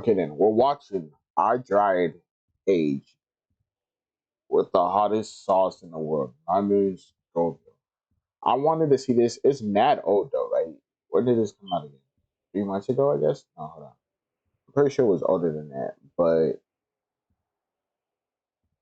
Okay, then we're watching our dried age with the hottest sauce in the world. My name's Scoville. I wanted to see this. It's mad old though, right? When did this come out again? 3 months ago, I guess. No, hold on. I'm pretty sure it was older than that, but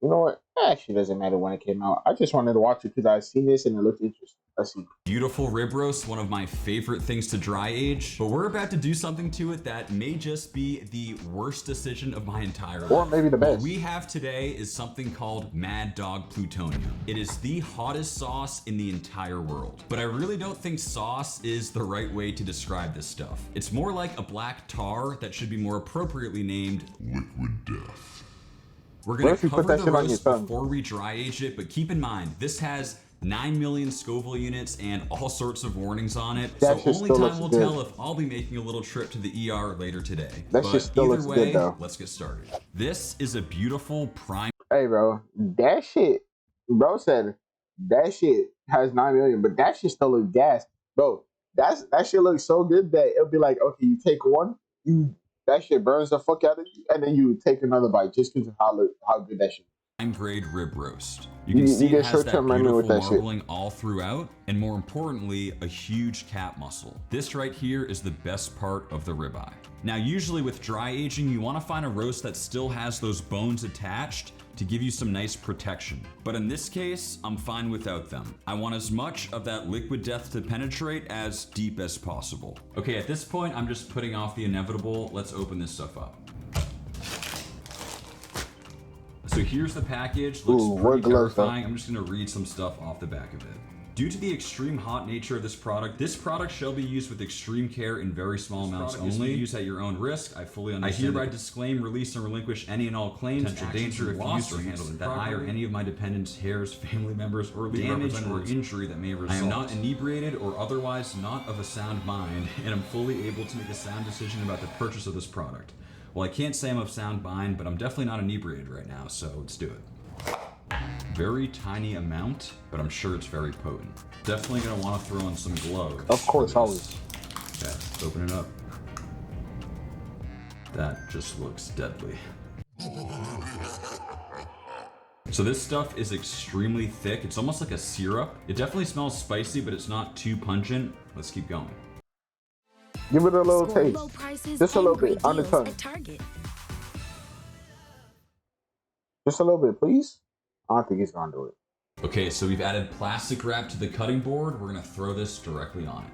you know what? It actually doesn't matter when it came out. I just wanted to watch it because I seen this and it looked interesting. Let's see. Beautiful rib roast, one of my favorite things to dry age, but we're about to do something to it that may just be the worst decision of my entire life. Or maybe the best. What we have today is something called Mad Dog Plutonium. It is the hottest sauce in the entire world, but I really don't think sauce is the right way to describe this stuff. It's more like a black tar that should be more appropriately named Liquid Death. We're gonna cover the roast before we dry age it, but keep in mind, this has 9 million Scoville units and all sorts of warnings on it. So only time will tell if I'll be making a little trip to the ER later today. That shit still looks good though. Let's get started. This is a beautiful prime. Hey bro, that shit, bro said that shit has 9 million, but that shit still looks gas. Bro, that shit looks so good that it'll be like, okay, you take one, that shit burns the fuck out of you, and then you take another bite just because of how good that shit is. Prime grade rib roast. You can see it has that beautiful marbling all throughout, and more importantly, a huge cap muscle. This right here is the best part of the ribeye. Now, usually with dry aging, you want to find a roast that still has those bones attached to give you some nice protection. But in this case, I'm fine without them. I want as much of that liquid death to penetrate as deep as possible. Okay, at this point, I'm just putting off the inevitable. Let's open this stuff up. So here's the package. Looks pretty terrifying. I'm just gonna read some stuff off the back of it. Due to the extreme hot nature of this product shall be used with extreme care in very small amounts only. Use at your own risk. I fully understand. I hereby disclaim, release, and relinquish any and all claims, potential danger, if used or handled that I or any of my dependents, heirs, family members, or damage or injury that may result. I am not inebriated or otherwise not of a sound mind, and I'm fully able to make a sound decision about the purchase of this product. Well, I can't say I'm of sound mind, but I'm definitely not inebriated right now, so let's do it. Very tiny amount, but I'm sure it's very potent. Definitely gonna want to throw in some gloves. Of course, always. Okay, let's open it up. That just looks deadly. So this stuff is extremely thick. It's almost like a syrup. It definitely smells spicy, but it's not too pungent. Let's keep going. Give it a little taste. Just a little bit on the tongue. Just a little bit, please. I don't think he's gonna do it. Okay, so we've added plastic wrap to the cutting board. We're gonna throw this directly on it.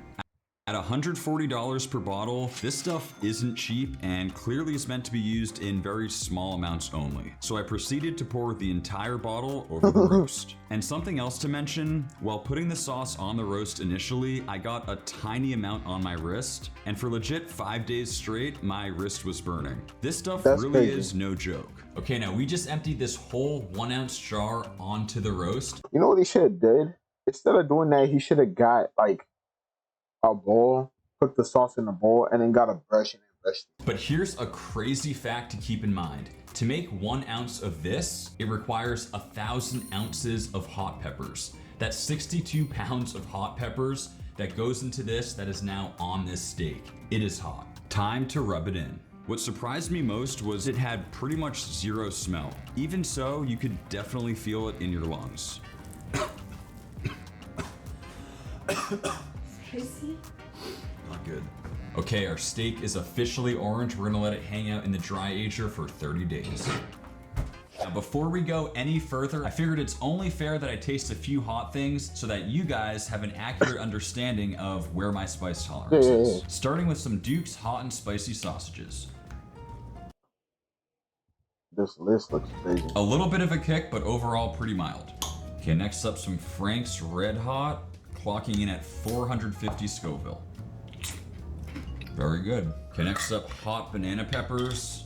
At $140 per bottle, this stuff isn't cheap and clearly is meant to be used in very small amounts only. So I proceeded to pour the entire bottle over the roast. And something else to mention, while putting the sauce on the roast initially, I got a tiny amount on my wrist, and for legit 5 days straight, my wrist was burning. This stuff really is no joke. Okay, now we just emptied this whole 1 ounce jar onto the roast. You know what he should have did? Instead of doing that, he should have got like a bowl, put the sauce in a bowl, and then got a brush and brushed it. But here's a crazy fact to keep in mind. To make 1 ounce of this, it requires 1,000 ounces of hot peppers. That's 62 pounds of hot peppers that goes into this that is now on this steak. It is hot. Time to rub it in. What surprised me most was it had pretty much zero smell. Even so, you could definitely feel it in your lungs. Not good. Okay, our steak is officially orange. We're gonna let it hang out in the dry ager for 30 days. Now, before we go any further, I figured it's only fair that I taste a few hot things so that you guys have an accurate understanding of where my spice tolerance is. Starting with some Duke's hot and spicy sausages. This list looks crazy. A little bit of a kick, but overall pretty mild. Okay, next up, some Frank's Red Hot, clocking in at 450 Scoville. Very good. Okay, next up, hot banana peppers.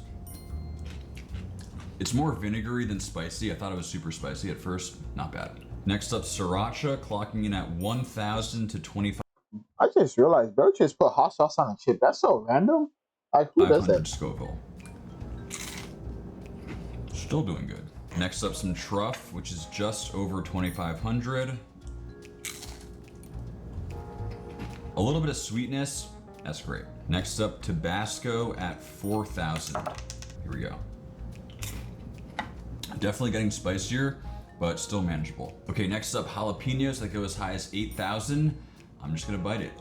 It's more vinegary than spicy. I thought it was super spicy at first. Not bad. Next up, sriracha, clocking in at 1,000 to 25. I just realized bro just put hot sauce on a chip. That's so random. Like, who does that? Scoville. Still doing good. Next up, some truff, which is just over 2,500. A little bit of sweetness. That's great. Next up, Tabasco at 4,000. Here we go. Definitely getting spicier, but still manageable. Okay, next up, jalapenos that go as high as 8,000. I'm just gonna bite it.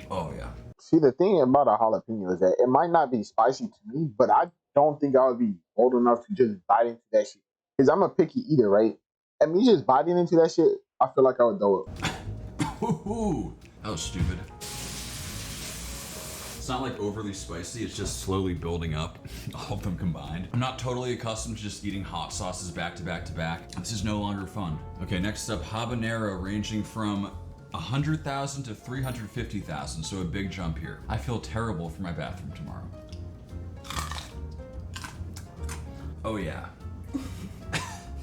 Oh yeah. See, the thing about a jalapeno is that it might not be spicy to me, but I don't think I would be bold enough to just bite into that shit. Because I'm a picky eater, right? And me just biting into that shit, I feel like I would throw it. That was stupid. It's not like overly spicy, it's just slowly building up, all of them combined. I'm not totally accustomed to just eating hot sauces back to back to back. This is no longer fun. Okay, next up, habanero ranging from 100,000 to 350,000, so a big jump here. I feel terrible for my bathroom tomorrow. Oh yeah.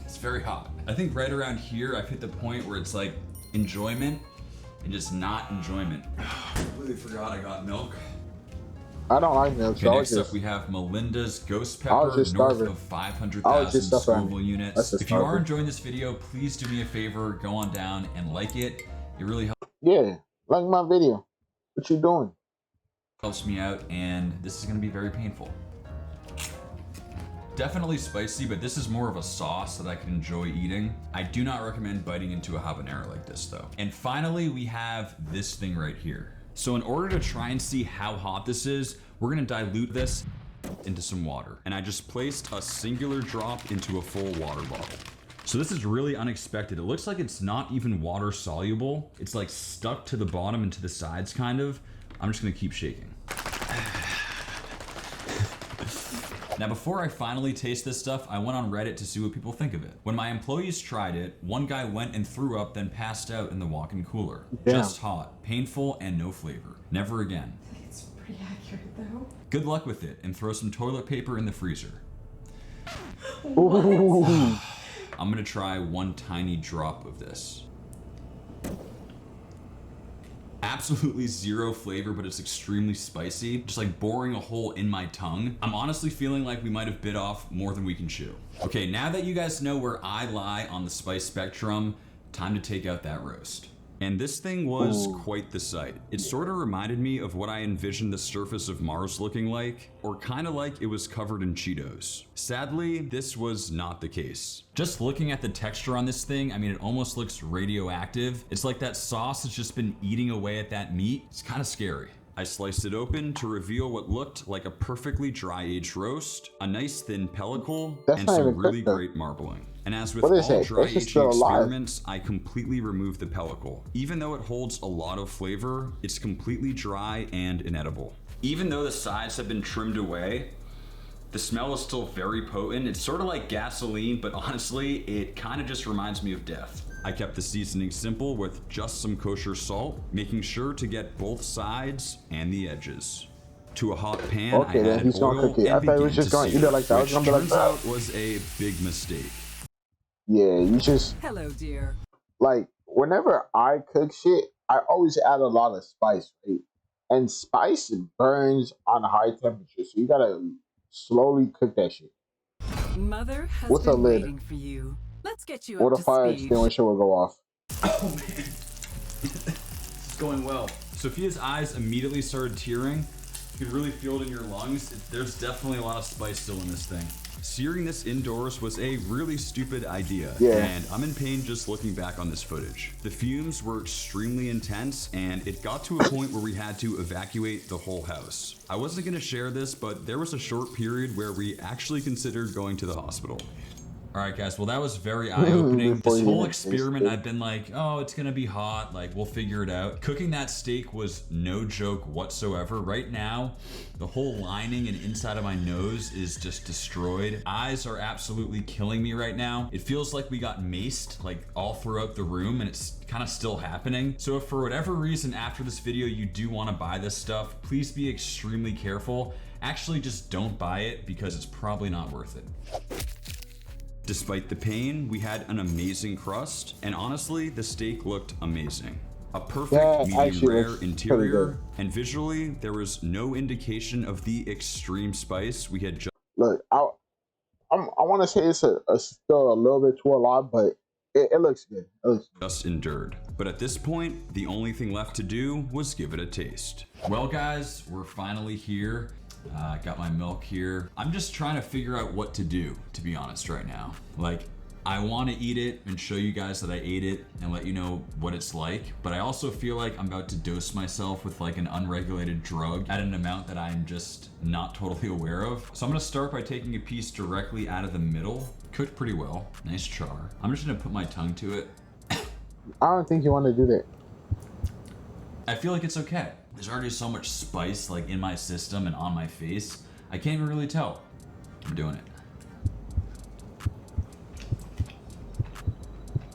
It's very hot. I think right around here, I've hit the point where it's like enjoyment and just not enjoyment. I completely forgot I got milk. I don't like milk. Okay, next up we have Melinda's Ghost Pepper, north of 500,000 Scoville units. If you are enjoying this video, please do me a favor, go on down and like it. It really helps. Yeah, like my video. What you doing? Helps me out, and this is gonna be very painful. Definitely spicy, but this is more of a sauce that I can enjoy eating. I do not recommend biting into a habanero like this though. And finally, we have this thing right here. So in order to try and see how hot this is, we're gonna dilute this into some water. And I just placed a singular drop into a full water bottle. So this is really unexpected. It looks like it's not even water soluble. It's like stuck to the bottom and to the sides kind of. I'm just gonna keep shaking. Now, before I finally taste this stuff, I went on Reddit to see what people think of it. When my employees tried it, one guy went and threw up, then passed out in the walk-in cooler. Damn. Just hot, painful, and no flavor. Never again. I think it's pretty accurate though. Good luck with it, and throw some toilet paper in the freezer. Ooh. I'm gonna try one tiny drop of this. Absolutely zero flavor, but it's extremely spicy. Just like boring a hole in my tongue. I'm honestly feeling like we might have bit off more than we can chew. Okay, now that you guys know where I lie on the spice spectrum, time to take out that roast. And this thing was quite the sight. It sort of reminded me of what I envisioned the surface of Mars looking like, or kind of like it was covered in Cheetos. Sadly, this was not the case. Just looking at the texture on this thing, I mean, it almost looks radioactive. It's like that sauce has just been eating away at that meat. It's kind of scary. I sliced it open to reveal what looked like a perfectly dry-aged roast, a nice thin pellicle, and some really great marbling. And as with all dry-aging experiments, I completely removed the pellicle. Even though it holds a lot of flavor, it's completely dry and inedible. Even though the sides have been trimmed away, the smell is still very potent. It's sort of like gasoline, but honestly, it kind of just reminds me of death. I kept the seasoning simple with just some kosher salt, making sure to get both sides and the edges. To a hot pan, I added oil and I thought it was just going to eat it like that. Which turns out was a big mistake. Yeah, you just... Hello, dear. Like, whenever I cook shit, I always add a lot of spice, right? And spice burns on high temperature, so you gotta slowly cook that shit. Mother has been waiting for you. Let's get you up to speed. Or the fire extinguisher will go off. Oh man, it's going well. Sophia's eyes immediately started tearing. You could really feel it in your lungs. There's definitely a lot of spice still in this thing. Searing this indoors was a really stupid idea, and I'm in pain just looking back on this footage. The fumes were extremely intense, and it got to a point where we had to evacuate the whole house. I wasn't gonna share this, but there was a short period where we actually considered going to the hospital. All right, guys, well, that was very eye-opening. This whole experiment, I've been like, oh, it's gonna be hot, like, we'll figure it out. Cooking that steak was no joke whatsoever. Right now, the whole lining and inside of my nose is just destroyed. Eyes are absolutely killing me right now. It feels like we got maced, like, all throughout the room, and it's kind of still happening. So if for whatever reason after this video you do want to buy this stuff, please be extremely careful. Actually, just don't buy it because it's probably not worth it. Despite the pain, we had an amazing crust, and honestly, the steak looked amazing. A perfect medium rare interior, and visually, there was no indication of the extreme spice we had just... Look, I want to say it's still a little bit too a lot, but It looks good. It looks good. Just endured. But at this point, the only thing left to do was give it a taste. Well guys, we're finally here. Got my milk here. I'm just trying to figure out what to do, to be honest right now. Like, I want to eat it and show you guys that I ate it and let you know what it's like, but I also feel like I'm about to dose myself with like an unregulated drug at an amount that I'm just not totally aware of. So I'm gonna start by taking a piece directly out of the middle. Cooked pretty well, nice char. I'm just gonna put my tongue to it. I don't think you want to do that. I feel like it's okay. There's already so much spice like in my system and on my face. I can't even really tell. I'm doing it.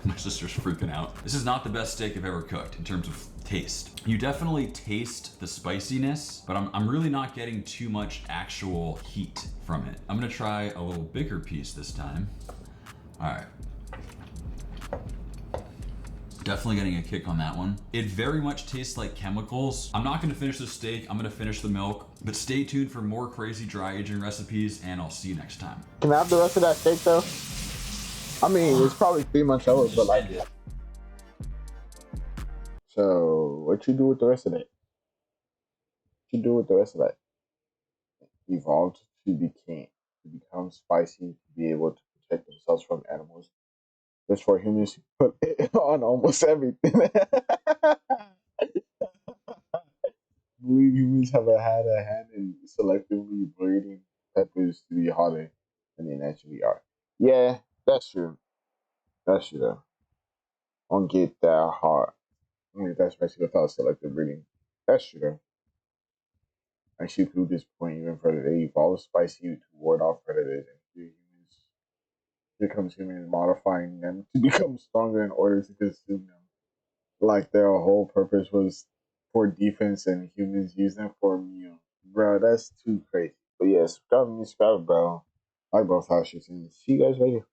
My sister's freaking out. This is not the best steak I've ever cooked in terms of taste. You definitely taste the spiciness, but I'm really not getting too much actual heat from it. I'm gonna try a little bigger piece this time. All right. Definitely getting a kick on that one. It very much tastes like chemicals. I'm not gonna finish the steak, I'm gonna finish the milk, but stay tuned for more crazy dry aging recipes and I'll see you next time. Can I have the rest of that steak though? I mean, it's probably 3 months old, but like, so what you do with the rest of that? What you do with the rest of that? Evolved to become spicy, to be able to protect themselves from animals. Just for humans to put it on almost everything. Believe humans have had a hand in selectively breeding peppers to be hotter than they naturally are. Yeah, that's true. That's true though. I don't get that hard. I mean, that's basically without selective breeding. That's true though. Actually, through this point even further, they evolve spicy to ward off predators and humans becomes humans modifying them to become stronger in order to consume them. Like their whole purpose was for defense and humans use them for a meal. Bro, that's too crazy. But yeah, subscribe, bro. I both have shit. See you guys later.